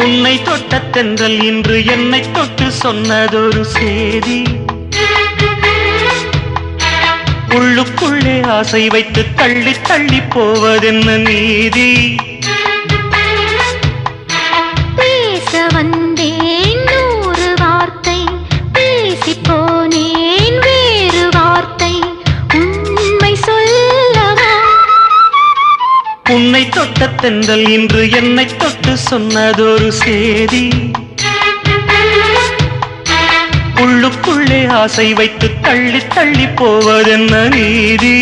உன்னை தொட்ட தென்றல் இன்று என்னை தொட்டு சொன்னதொரு சேதி. உள்ளுக்குள்ளே ஆசை வைத்து தள்ளி தள்ளி போவதென்ன நீதி. பேச வந்தேன் 100 வார்த்தை, பேசி போனேன் வேறு வார்த்தை. உண்மை சொல்லவா? உன்னை தொட்ட தென்றல் இன்று என்னை தொட்டு சொன்னதொரு சேதி. உள்ளுக்குள்ளே ஆசை வைத்து தள்ளி தள்ளி போவதென்ன நீதி.